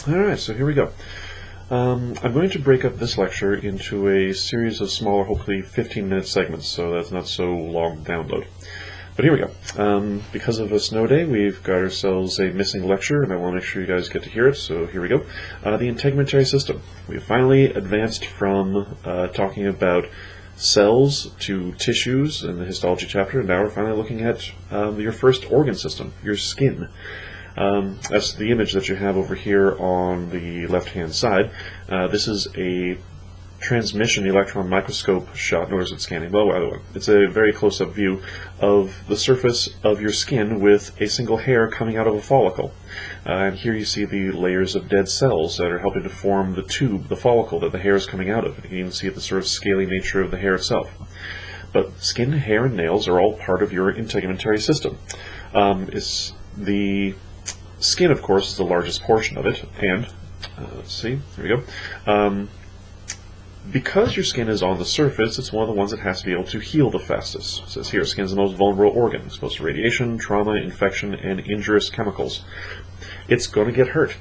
Alright, so here we go. I'm going to break up this lecture into a series of smaller, hopefully 15-minute segments, so that's not so long to download. But here we go. Because of a snow day, we've got ourselves a missing lecture, and I want to make sure you guys get to hear it, so here we go. The integumentary system. We've finally advanced from talking about cells to tissues in the histology chapter, and now we're finally looking at your first organ system, your skin. That's the image that you have over here on the left-hand side. This is a transmission electron microscope shot. Notice it's scanning well, by the way. It's a very close-up view of the surface of your skin with a single hair coming out of a follicle. And here you see the layers of dead cells that are helping to form the tube, the follicle that the hair is coming out of. You can even see the sort of scaly nature of the hair itself. But skin, hair, and nails are all part of your integumentary system. The skin, of course, is the largest portion of it, and let's see, here we go. Because your skin is on the surface, it's one of the ones that has to be able to heal the fastest. It says here, skin is the most vulnerable organ, exposed to radiation, trauma, infection, and injurious chemicals. It's going to get hurt.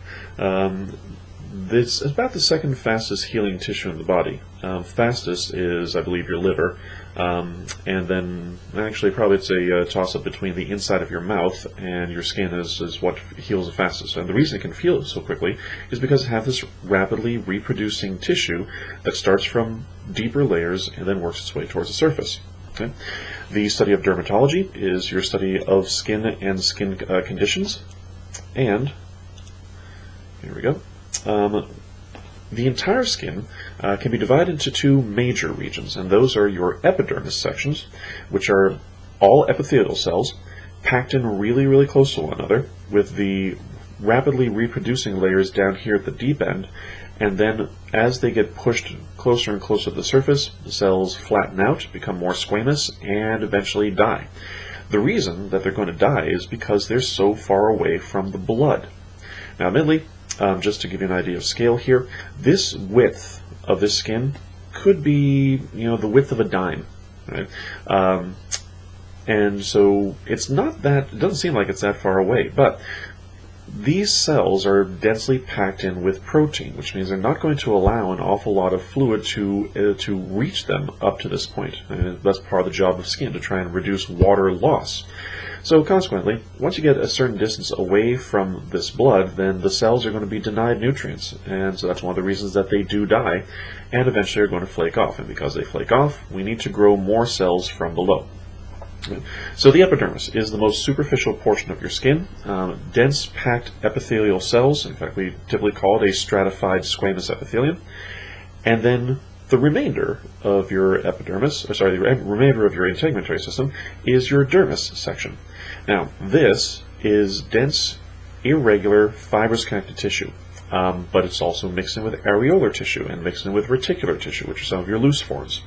This is about the second fastest healing tissue in the body. Fastest is, I believe, your liver, and then actually probably it's a toss-up between the inside of your mouth and your skin is what heals the fastest. And the reason it can heal so quickly is because it has this rapidly reproducing tissue that starts from deeper layers and then works its way towards the surface. Okay? The study of dermatology is your study of skin and skin conditions, and here we go. The entire skin can be divided into two major regions, and those are your epidermis sections, which are all epithelial cells packed in really, really close to one another, with the rapidly reproducing layers down here at the deep end, and then as they get pushed closer and closer to the surface, the cells flatten out, become more squamous, and eventually die. The reason that they're going to die is because they're so far away from the blood. Now, admittedly, just to give you an idea of scale here, this width of this skin could be, the width of a dime, right? And so it's not that, it doesn't seem like it's that far away, but these cells are densely packed in with protein, which means they're not going to allow an awful lot of fluid to reach them up to this point. And that's part of the job of skin, to try and reduce water loss. So consequently, once you get a certain distance away from this blood, then the cells are going to be denied nutrients, and so that's one of the reasons that they do die, and eventually are going to flake off. And because they flake off, we need to grow more cells from below. So the epidermis is the most superficial portion of your skin. Dense packed epithelial cells, in fact we typically call it a stratified squamous epithelium, and then the remainder of your epidermis, the remainder of your integumentary system is your dermis section. Now, this is dense, irregular, fibrous connective tissue, but it's also mixed in with areolar tissue and mixed in with reticular tissue, which are some of your loose forms.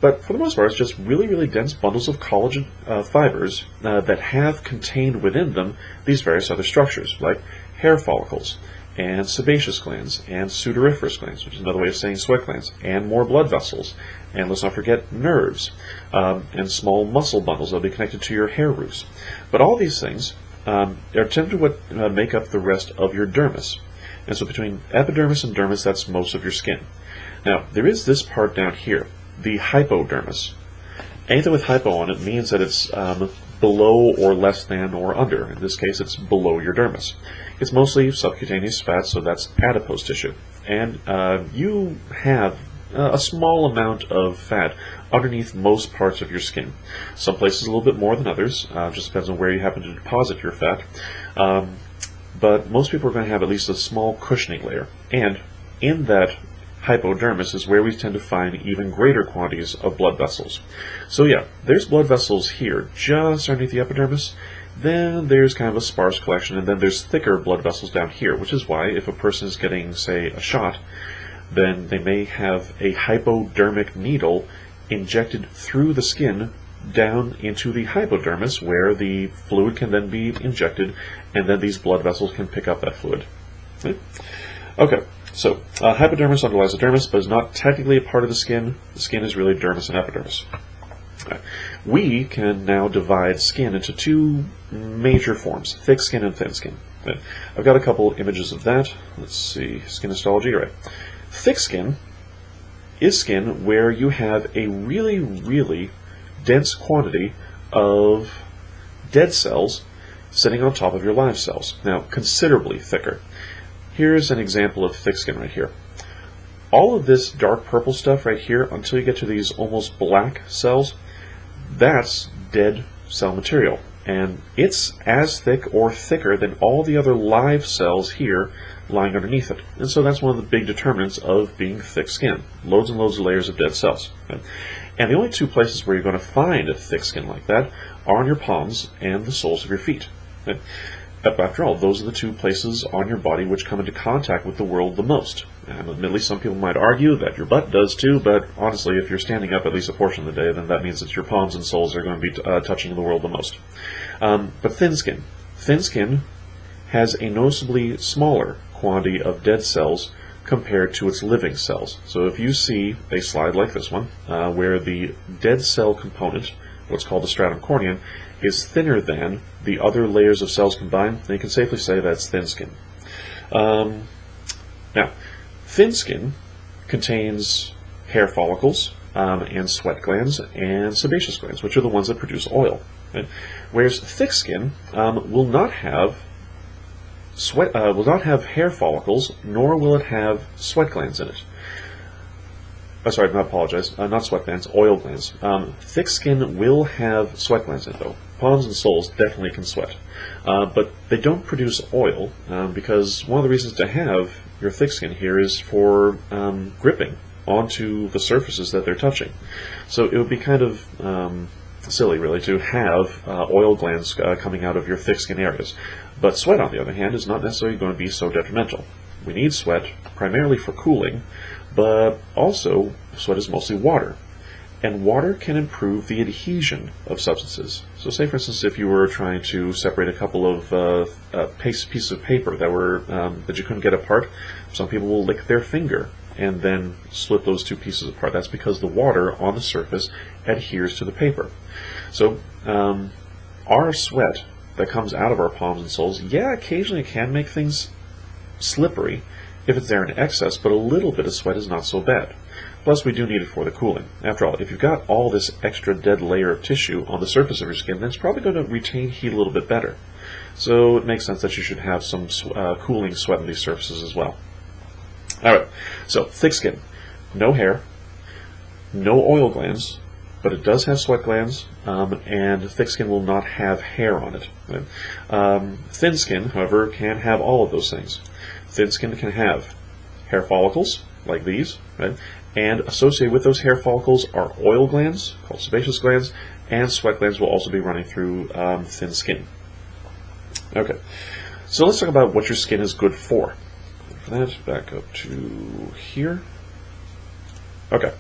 But for the most part, it's just really, really dense bundles of collagen fibers that have contained within them these various other structures, like hair follicles, and sebaceous glands, and sudoriferous glands, which is another way of saying sweat glands, and more blood vessels, and let's not forget nerves, and small muscle bundles that will be connected to your hair roots. But all these things are typically what make up the rest of your dermis. And so between epidermis and dermis, that's most of your skin. Now, there is this part down here, the hypodermis. Anything with hypo on it means that it's below or less than or under. In this case, it's below your dermis. It's mostly subcutaneous fat, so that's adipose tissue. And you have a small amount of fat underneath most parts of your skin. Some places a little bit more than others, just depends on where you happen to deposit your fat. But most people are going to have at least a small cushioning layer. And in that hypodermis is where we tend to find even greater quantities of blood vessels. So yeah, there's blood vessels here, just underneath the epidermis. Then there's kind of a sparse collection, and then there's thicker blood vessels down here, which is why if a person is getting, say, a shot, then they may have a hypodermic needle injected through the skin down into the hypodermis, where the fluid can then be injected, and then these blood vessels can pick up that fluid. Okay. So, hypodermis underlies the dermis, but is not technically a part of the skin. The skin is really dermis and epidermis. We can now divide skin into two major forms, thick skin and thin skin. Right. I've got a couple images of that. Let's see, skin histology. All right. Thick skin is skin where you have a really, really dense quantity of dead cells sitting on top of your live cells. Now, considerably thicker. Here's an example of thick skin right here. All of this dark purple stuff right here, until you get to these almost black cells, that's dead cell material. And it's as thick or thicker than all the other live cells here lying underneath it. And so that's one of the big determinants of being thick skin. Loads and loads of layers of dead cells. Okay? And the only two places where you're going to find a thick skin like that are on your palms and the soles of your feet. Okay? After all, those are the two places on your body which come into contact with the world the most. And admittedly, some people might argue that your butt does too, but honestly, if you're standing up at least a portion of the day, then that means that your palms and soles are going to be touching the world the most. But thin skin. Thin skin has a noticeably smaller quantity of dead cells compared to its living cells. So if you see a slide like this one, where the dead cell component, what's called the stratum corneum, is thinner than the other layers of cells combined, then you can safely say that's thin skin. Now, thin skin contains hair follicles and sweat glands and sebaceous glands, which are the ones that produce oil. Right? Whereas thick skin will not have hair follicles, nor will it have sweat glands in it. Sorry, I apologize. Not sweat glands, oil glands. Thick skin will have sweat glands in it, though. Palms and soles definitely can sweat. But they don't produce oil, because one of the reasons to have your thick skin here is for gripping onto the surfaces that they're touching. So it would be kind of silly, really, to have oil glands coming out of your thick skin areas. But sweat, on the other hand, is not necessarily going to be so detrimental. We need sweat primarily for cooling, but also sweat is mostly water. And water can improve the adhesion of substances. So say, for instance, if you were trying to separate a couple of pieces of paper that you couldn't get apart, some people will lick their finger and then split those two pieces apart. That's because the water on the surface adheres to the paper. So our sweat that comes out of our palms and soles, yeah, occasionally it can make things slippery if it's there in excess, but a little bit of sweat is not so bad. Plus, we do need it for the cooling. After all, if you've got all this extra dead layer of tissue on the surface of your skin, then it's probably going to retain heat a little bit better. So it makes sense that you should have some cooling sweat on these surfaces as well. Alright, so thick skin. No hair, no oil glands, but it does have sweat glands, and thick skin will not have hair on it. Right? Thin skin, however, can have all of those things. Thin skin can have hair follicles, like these, right? And associated with those hair follicles are oil glands, called sebaceous glands, and sweat glands will also be running through thin skin. Okay, so let's talk about what your skin is good for. For that, back up to here. Okay,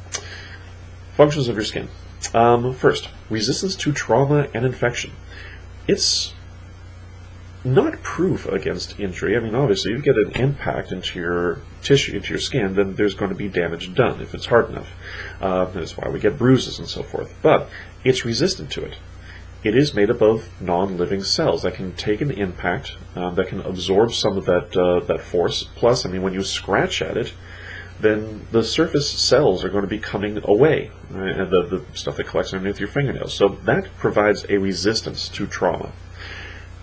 functions of your skin. First, resistance to trauma and infection. It's not proof against injury. I mean, obviously, if you get an impact into your tissue, into your skin, then there's going to be damage done if it's hard enough. That's why we get bruises and so forth. But it's resistant to it. It is made up of non-living cells that can take an impact, that can absorb some of that force. Plus, I mean, when you scratch at it, then the surface cells are going to be coming away, right? And the stuff that collects underneath your fingernails. So that provides a resistance to trauma.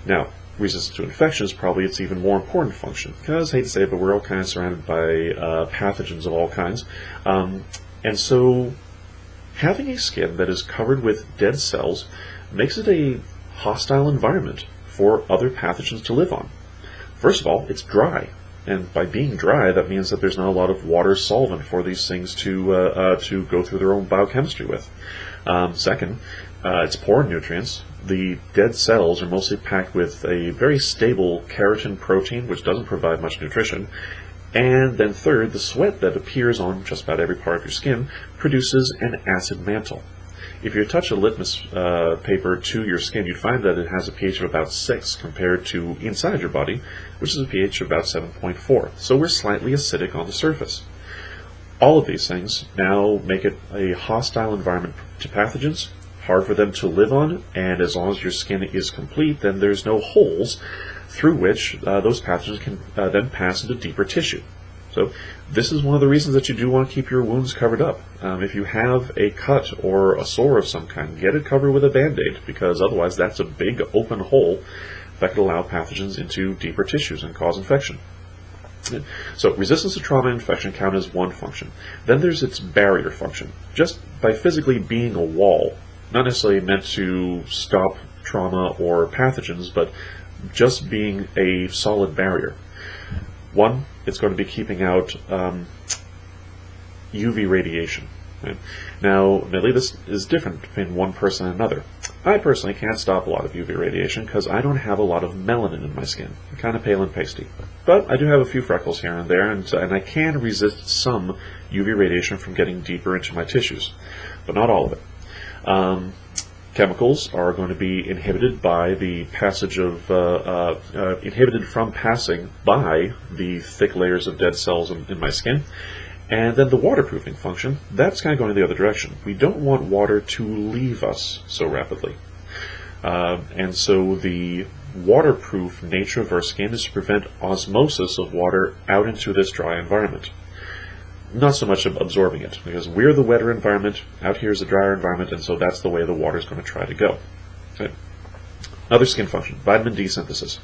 Now, resistance to infection is probably its even more important function, because, I hate to say it, but we're all kind of surrounded by pathogens of all kinds. And so having a skin that is covered with dead cells makes it a hostile environment for other pathogens to live on. First of all, it's dry. And by being dry, that means that there's not a lot of water solvent for these things to go through their own biochemistry with. Second, it's poor in nutrients. The dead cells are mostly packed with a very stable keratin protein, which doesn't provide much nutrition. And then third, the sweat that appears on just about every part of your skin produces an acid mantle. If you touch a litmus paper to your skin, you'd find that it has a pH of about 6 compared to inside your body, which is a pH of about 7.4. So we're slightly acidic on the surface. All of these things now make it a hostile environment to pathogens, hard for them to live on, and as long as your skin is complete, then there's no holes through which those pathogens can then pass into deeper tissue. So this is one of the reasons that you do want to keep your wounds covered up. If you have a cut or a sore of some kind, get it covered with a Band-Aid, because otherwise that's a big open hole that could allow pathogens into deeper tissues and cause infection. So resistance to trauma and infection count as one function. Then there's its barrier function. Just by physically being a wall, not necessarily meant to stop trauma or pathogens, but just being a solid barrier. One, it's going to be keeping out UV radiation. Right? Now, admittedly, this is different between one person and another. I personally can't stop a lot of UV radiation because I don't have a lot of melanin in my skin. I'm kind of pale and pasty. But I do have a few freckles here and there, and I can resist some UV radiation from getting deeper into my tissues, but not all of it. Chemicals are going to be inhibited by the passage of, inhibited from passing by the thick layers of dead cells in my skin. And then the waterproofing function, that's kind of going in the other direction. We don't want water to leave us so rapidly. And so the waterproof nature of our skin is to prevent osmosis of water out into this dry environment. Not so much absorbing it, because we're the wetter environment, out here is the drier environment, and so that's the way the water is going to try to go. Okay. Another skin function, vitamin D synthesis.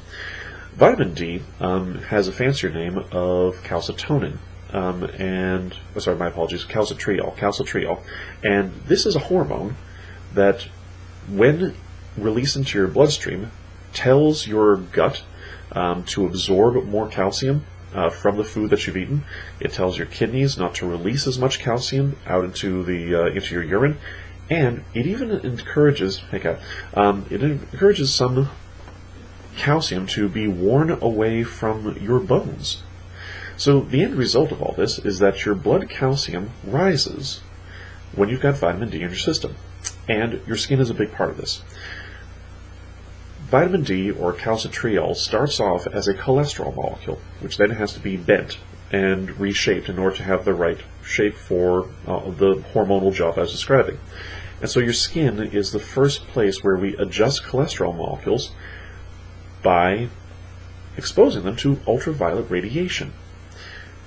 Vitamin D has a fancier name of calcitonin, calcitriol. And this is a hormone that, when released into your bloodstream, tells your gut to absorb more calcium from the food that you've eaten. It tells your kidneys not to release as much calcium out into your urine, and it even encourages some calcium to be worn away from your bones. So the end result of all this is that your blood calcium rises when you've got vitamin D in your system, and your skin is a big part of this. Vitamin D, or calcitriol, starts off as a cholesterol molecule, which then has to be bent and reshaped in order to have the right shape for the hormonal job I was describing. And so your skin is the first place where we adjust cholesterol molecules by exposing them to ultraviolet radiation.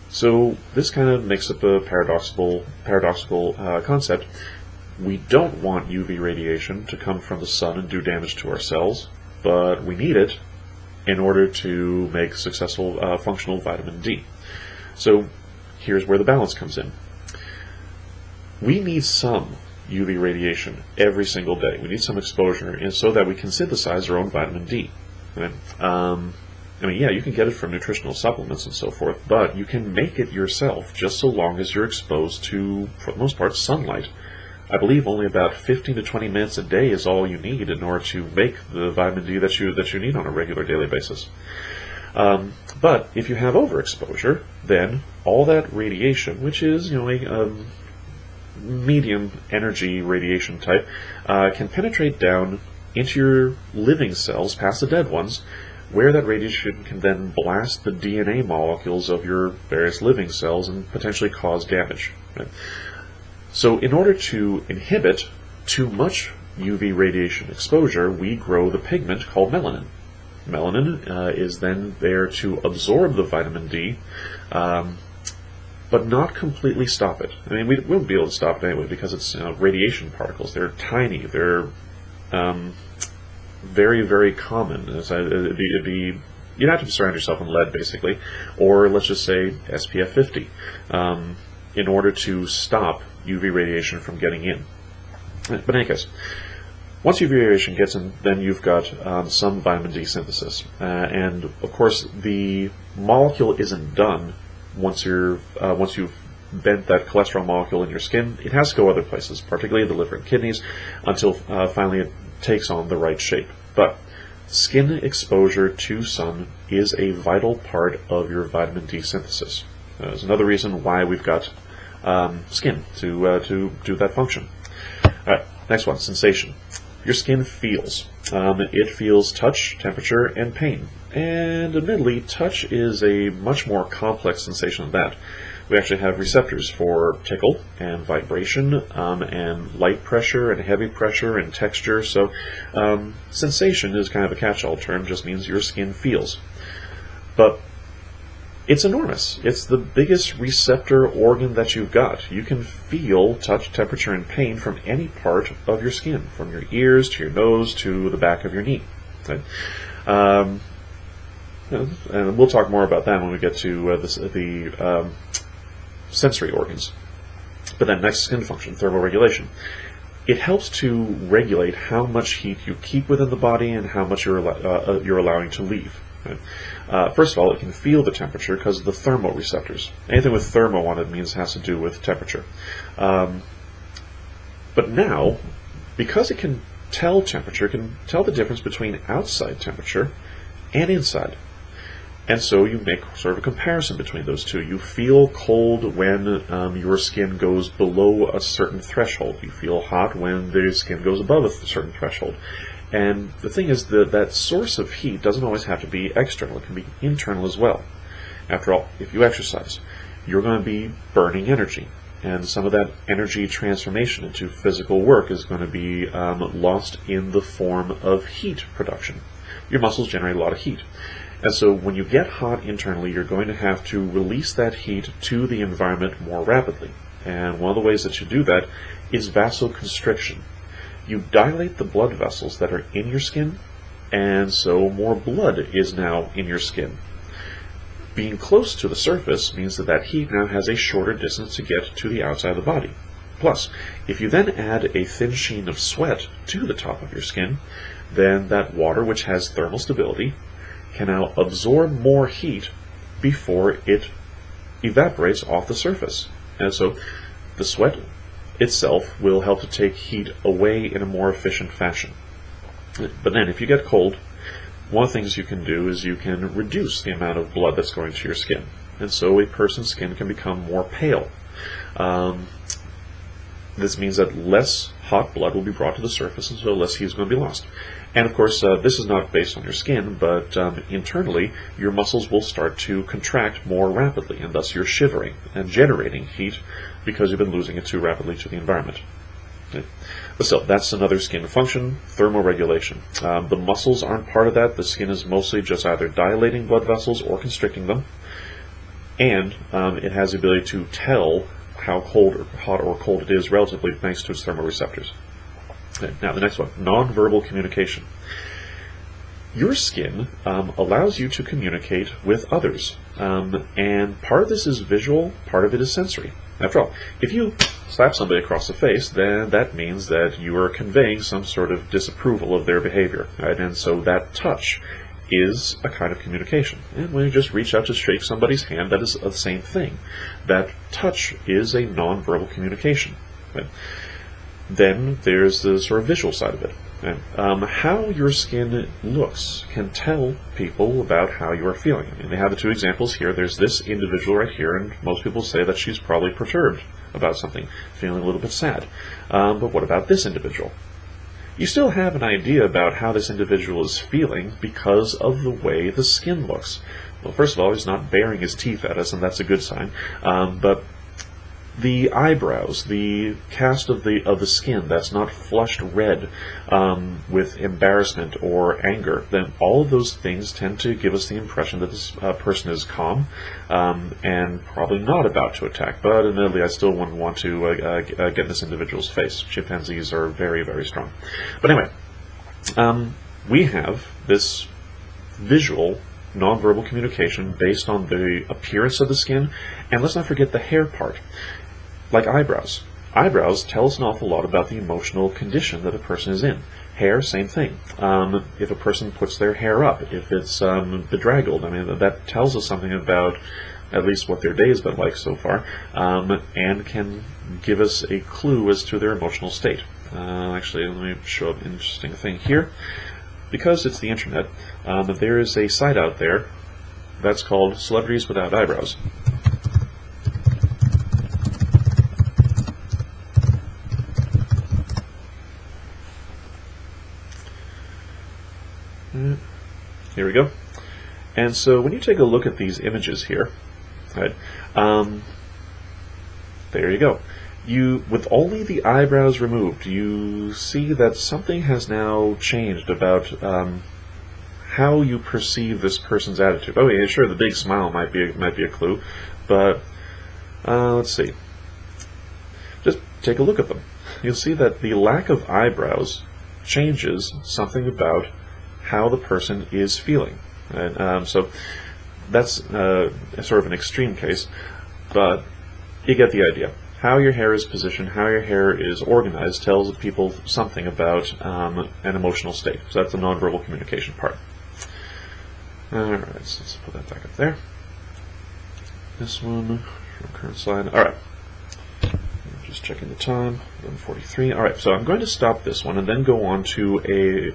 So this kind of makes up a paradoxical concept. We don't want UV radiation to come from the sun and do damage to our cells, but we need it in order to make successful functional vitamin D. So here's where the balance comes in. We need some UV radiation every single day. We need some exposure, and so that we can synthesize our own vitamin D. Right? You can get it from nutritional supplements and so forth, but you can make it yourself just so long as you're exposed to, for the most part, sunlight. I believe only about 15 to 20 minutes a day is all you need in order to make the vitamin D that you need on a regular daily basis. But if you have overexposure, then all that radiation, which is a medium energy radiation type, can penetrate down into your living cells, past the dead ones, where that radiation can then blast the DNA molecules of your various living cells and potentially cause damage. Right? So in order to inhibit too much UV radiation exposure, we grow the pigment called melanin. Melanin is then there to absorb the vitamin D, but not completely stop it. We won't be able to stop it anyway, because it's radiation particles. They're tiny. They're very, very common. You'd have to surround yourself in lead, basically, or let's just say SPF 50, in order to stop UV radiation from getting in. But in any case, once UV radiation gets in, then you've got some vitamin D synthesis. And of course, the molecule isn't done once you've bent that cholesterol molecule in your skin. It has to go other places, particularly the liver and kidneys, until finally it takes on the right shape. But skin exposure to sun is a vital part of your vitamin D synthesis. There's another reason why we've got skin to do that function. All right, next one, sensation. Your skin feels. It feels touch, temperature, and pain. And admittedly, touch is a much more complex sensation than that. We actually have receptors for tickle and vibration, and light pressure and heavy pressure and texture. So sensation is kind of a catch-all term, just means your skin feels. But it's enormous. It's the biggest receptor organ that you've got. You can feel touch, temperature, and pain from any part of your skin, from your ears to your nose to the back of your knee. Okay? And we'll talk more about that when we get to the sensory organs. But then next, skin function, thermoregulation. It helps to regulate how much heat you keep within the body and how much you're allowing to leave. Right? First of all, it can feel the temperature because of the thermoreceptors. Anything with thermo on it means it has to do with temperature. But now, because it can tell temperature, it can tell the difference between outside temperature and inside. And so you make sort of a comparison between those two. You feel cold when your skin goes below a certain threshold. You feel hot when the skin goes above a certain threshold. And the thing is that that source of heat doesn't always have to be external. It can be internal as well. After all, if you exercise, you're going to be burning energy. And some of that energy transformation into physical work is going to be lost in the form of heat production. Your muscles generate a lot of heat. And so when you get hot internally, you're going to have to release that heat to the environment more rapidly. And one of the ways that you do that is vasoconstriction. You dilate the blood vessels that are in your skin, and so more blood is now in your skin. Being close to the surface means that that heat now has a shorter distance to get to the outside of the body. Plus, if you then add a thin sheen of sweat to the top of your skin, then that water, which has thermal stability, can now absorb more heat before it evaporates off the surface. And so the sweat itself will help to take heat away in a more efficient fashion. But then if you get cold, one of the things you can do is you can reduce the amount of blood that's going to your skin. And so a person's skin can become more pale. This means that less hot blood will be brought to the surface, and so less heat is going to be lost. And of course, this is not based on your skin, but internally, your muscles will start to contract more rapidly, and thus you're shivering and generating heat because you've been losing it too rapidly to the environment. Okay. But still, that's another skin function, thermoregulation. The muscles aren't part of that. The skin is mostly just either dilating blood vessels or constricting them, and it has the ability to tell how cold or hot or cold it is relatively thanks to its thermoreceptors. Okay, now the next one, nonverbal communication. Your skin allows you to communicate with others, and part of this is visual, part of it is sensory. After all, if you slap somebody across the face, then that means that you are conveying some sort of disapproval of their behavior, right? And so that touch is a kind of communication. And when you just reach out to shake somebody's hand, that is the same thing. That touch is a nonverbal communication. Right? Then there's the sort of visual side of it. Right? How your skin looks can tell people about how you are feeling. I mean, they have the two examples here. There's this individual right here, and most people say that she's probably perturbed about something, feeling a little bit sad. But what about this individual? You still have an idea about how this individual is feeling because of the way the skin looks. Well, first of all, he's not baring his teeth at us, and that's a good sign. But the eyebrows, the cast of the skin that's not flushed red with embarrassment or anger, then all of those things tend to give us the impression that this person is calm and probably not about to attack. But admittedly, I still wouldn't want to get in this individual's face. Chimpanzees are very, very strong. But anyway, we have this visual nonverbal communication based on the appearance of the skin, and let's not forget the hair part. Like eyebrows. Eyebrows tell us an awful lot about the emotional condition that a person is in. Hair, same thing. If a person puts their hair up, if it's bedraggled, I mean, that tells us something about at least what their day has been like so far, and can give us a clue as to their emotional state. Actually, let me show an interesting thing here. Because it's the internet, there is a site out there that's called Celebrities Without Eyebrows. Here we go. And so when you take a look at these images here, right, There you go. With only the eyebrows removed, you see that something has now changed about how you perceive this person's attitude. Oh yeah, sure, the big smile might be a clue, but let's see. Just take a look at them. You'll see that the lack of eyebrows changes something about how the person is feeling. And so that's sort of an extreme case, but you get the idea. How your hair is positioned, how your hair is organized tells people something about an emotional state. So that's the nonverbal communication part. Alright, so let's put that back up there. This one, from current slide. Alright. Just checking the time, 11:43. Alright, so I'm going to stop this one and then go on to a...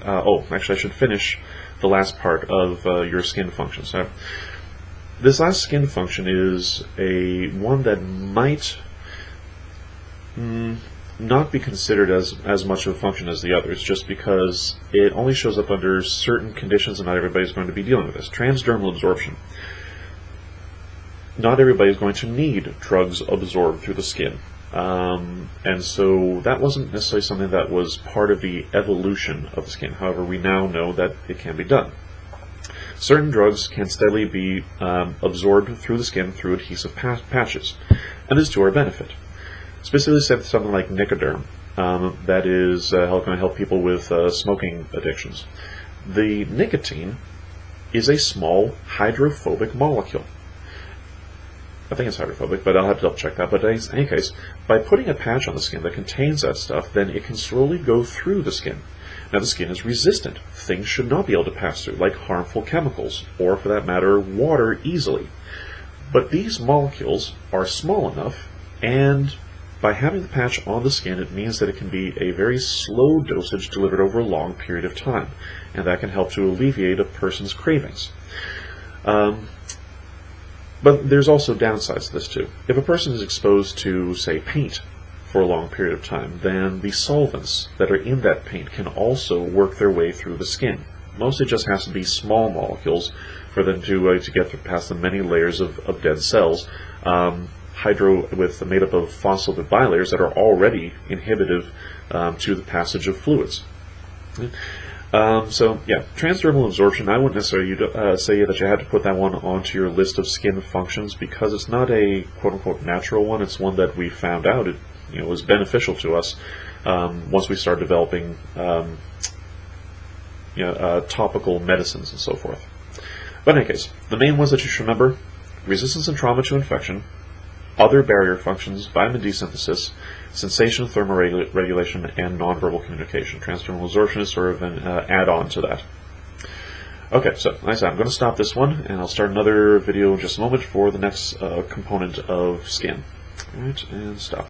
actually I should finish the last part of your skin function. So this last skin function is one that might not be considered as much of a function as the others, just because it only shows up under certain conditions and not everybody's going to be dealing with this. Transdermal absorption. Not everybody is going to need drugs absorbed through the skin. And so that wasn't necessarily something that was part of the evolution of the skin. However, we now know that it can be done. Certain drugs can steadily be absorbed through the skin through adhesive patches, and is to our benefit. Specifically said something like Nicoderm, that is going to help people with smoking addictions. The nicotine is a small hydrophobic molecule. I think it's hydrophobic, but I'll have to double check that. But in any case, by putting a patch on the skin that contains that stuff, then it can slowly go through the skin. Now the skin is resistant. Things should not be able to pass through, like harmful chemicals, or for that matter, water easily. But these molecules are small enough, and by having the patch on the skin, it means that it can be a very slow dosage delivered over a long period of time, and that can help to alleviate a person's cravings. But there's also downsides to this too. If a person is exposed to, say, paint for a long period of time, then the solvents that are in that paint can also work their way through the skin. Mostly just has to be small molecules for them to get past the many layers of dead cells. Made up of phospholipid bilayers that are already inhibitive to the passage of fluids. So yeah, transdermal absorption, I wouldn't necessarily say that you had to put that one onto your list of skin functions, because it's not a quote-unquote natural one. It's one that we found out it was beneficial to us once we started developing topical medicines and so forth. But in any case, the main ones that you should remember: resistance and trauma to infection, other barrier functions, vitamin D synthesis, sensation, thermoregulation, and nonverbal communication. Transdermal absorption is sort of an add-on to that. Okay, so like I said, I'm going to stop this one, and I'll start another video in just a moment for the next component of skin. All right, and stop.